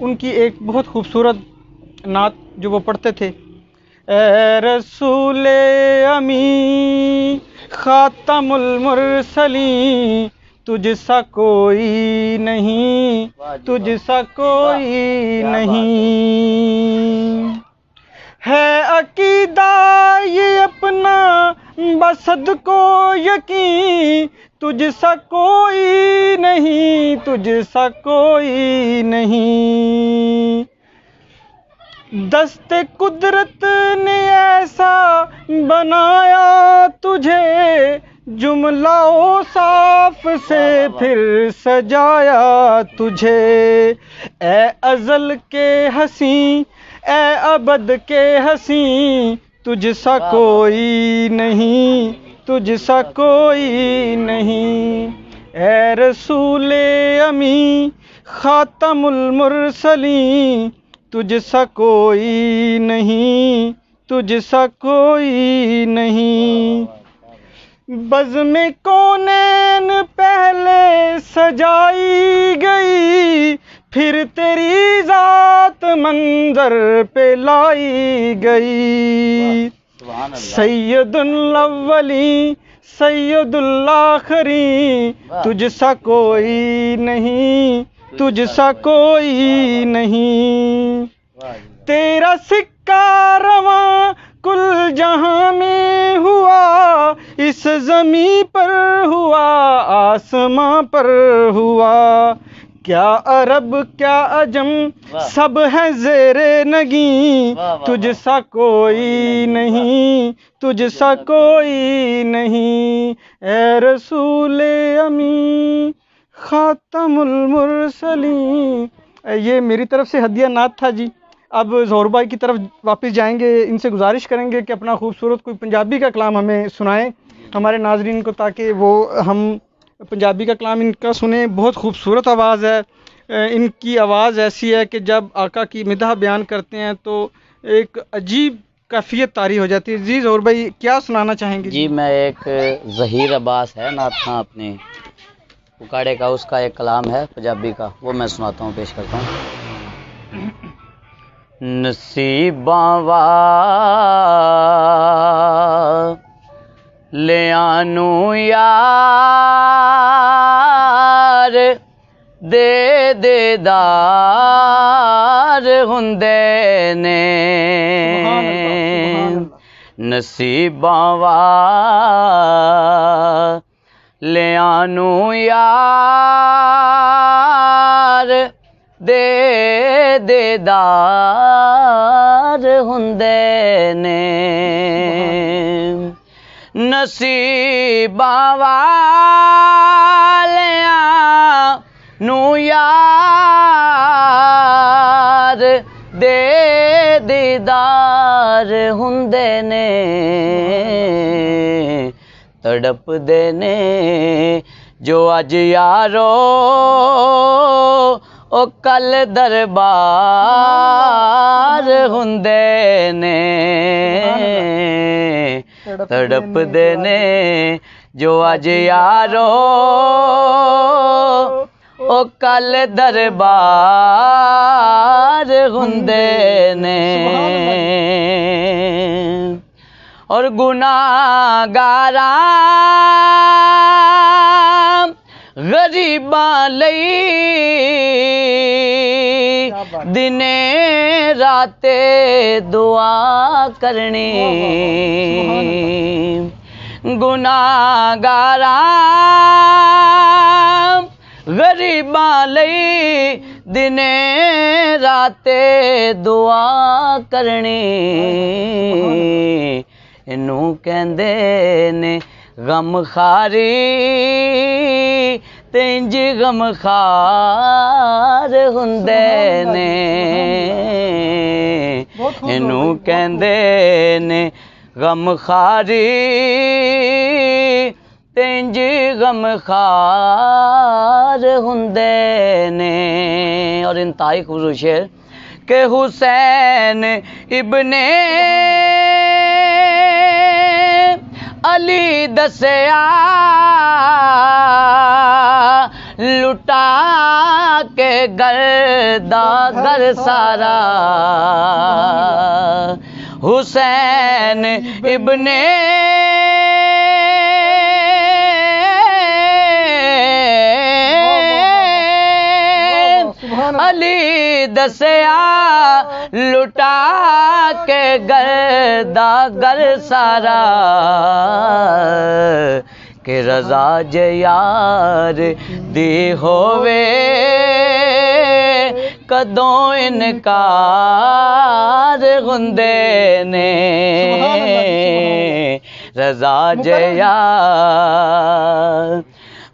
ان کی ایک بہت خوبصورت نعت جو وہ پڑھتے تھے، اے رسول امی خاتم المرسلین، تجھ سا کوئی نہیں، تجھ سا کوئی نہیں، ہے عقیدہ یہ اپنا بسد کو یقین، تجھ سا کوئی نہیں، تجھ سا کوئی نہیں، دست قدرت نے ایسا بنایا تجھے، جملہ اوصاف سے پھر سجایا تجھے، اے ازل کے حسین، اے ابد کے حسین، تجھ سا کوئی نہیں، تجھ سا کوئی نہیں، اے رسول امی خاتم المرسلین، تجھ سا کوئی نہیں، تجھ سا کوئی نہیں، بزم کونین پہلے سجائی گئی، پھر تیری ذات منظر پہ لائی گئی، سید الاولین سید الآخرین، تجھ سا کوئی نہیں، تجھ سا کوئی نہیں، تیرا سکہ رواں کل جہاں میں ہوا، اس زمیں پر ہوا، آسماں پر ہوا، کیا عرب کیا عجم سب ہے زیر نگیں، تجھ سا کوئی نہیں، تجھ سا کوئی نہیں، اے رسول امی خاتم المرسلین۔ یہ میری طرف سے ہدیہ نعت تھا جی۔ اب ظہور بھائی کی طرف واپس جائیں گے، ان سے گزارش کریں گے کہ اپنا خوبصورت کوئی پنجابی کا کلام ہمیں سنائیں ہمارے ناظرین کو، تاکہ وہ ہم پنجابی کا کلام ان کا سنیں۔ بہت خوبصورت آواز ہے، ان کی آواز ایسی ہے کہ جب آقا کی مدح بیان کرتے ہیں تو ایک عجیب کیفیت طاری ہو جاتی ہے۔ جی ظہور بھائی کیا سنانا چاہیں گے؟ جی میں ایک ظہیر عباس ہے نعت خواں اپنے اکاڑے کا، اس کا ایک کلام ہے پنجابی کا، وہ میں سناتا ہوں، پیش کرتا ہوں۔ نصیباں والیانوں یار دے دیدار ہوندے نے، نصیباں والیانوں یار دے دیدار ہوندے نے، نصیباں والیاں نوں یار دے دیدار ہوندے نے، تڑپ دے نے جو اج یارو او کل دربار ہوندے نے، تڑپ دے نے جو اج یارو او کل دربار ہوندے نے، اور گناہگاراں غریباں لئی دنے راتے دعا کرنی، گناہگاراں غریباں لئی دنے راتے دعا کرنی، اینوں کہندے نے غم خاری تنج غم خار ہوندے نے، اینوں کہندے نے غم خاری تنج غم خار ہوندے نے۔ اور انتہائی خوبصورت شعر کہ حسین ابن علی دسیا لٹا کے گردا گر سارا حسین ابن علی دسیا لٹا کے گردا گر سارا کہ رضا یار دی ہووے کدوں انکار ہندے نے رضا یار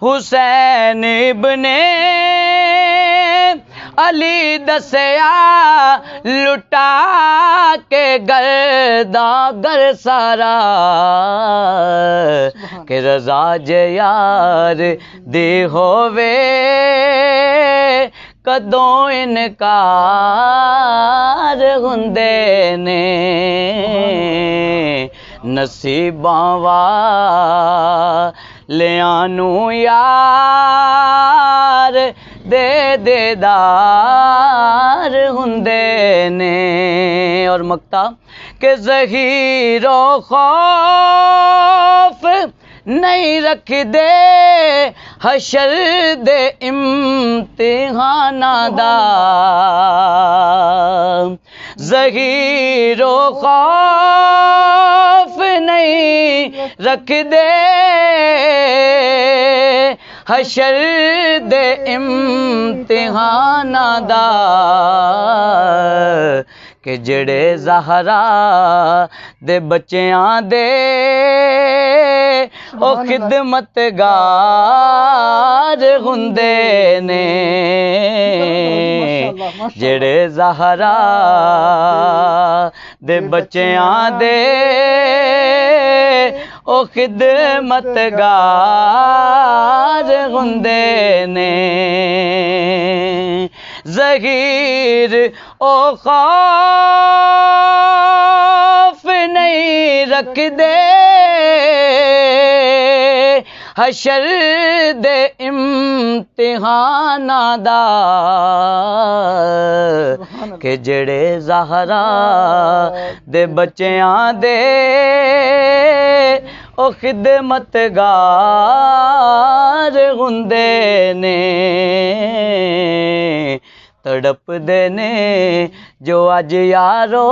حسین ابن علی دسیا لٹا کے گردا گر سارا کہ رضا یار دی ہووے کدوں انکار ہندے نے نصیباں والیاں نوں یار دے دیدار ہندے نے اور مقطع کہ ظہیر و خوف نہیں رکھ دے حشر دے امتحاناں دا ظہیر و خوف نہیں رکھ دے حشر دے امتحاناں دا کہ جڑے زہرا دے بچیاں دے او خدمتگار ہندے نے جڑے زہرا دے بچیاں دے او خدمتگار ہندے نے ظہیر او خوف نہیں رکھ دے حشر دے امتحاناں دا کہ جڑے زہرا دے بچیاں دے او خدمتگار ہندے نے تڑپ دے نے جو اج یارو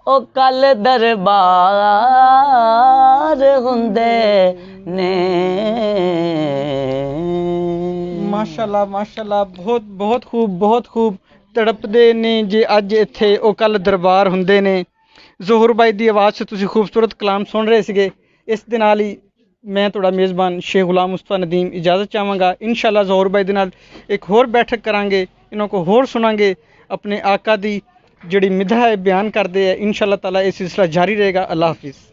او کل دربار ہندے نے ماشاءاللہ ماشاءاللہ بہت بہت خوب تڑپ دے نے جے اج ایتھے او کل دربار ہندے نے ظہور بھائی دی آواز سے تسی خوبصورت کلام سن رہے سگے اس دے نال ہی میں تھوڑا میزبان شیخ غلام مصطفیٰ ندیم اجازت چاہواں گا انشاءاللہ ظہور بھائی دے نال ایک ہور بیٹھک کران گے انہوں کو ہور سنان گے اپنے آقا دی جڑی مدح ہے بیان کر دے انشاءاللہ تعالی یہ سلسلہ جاری رہے گا اللہ حافظ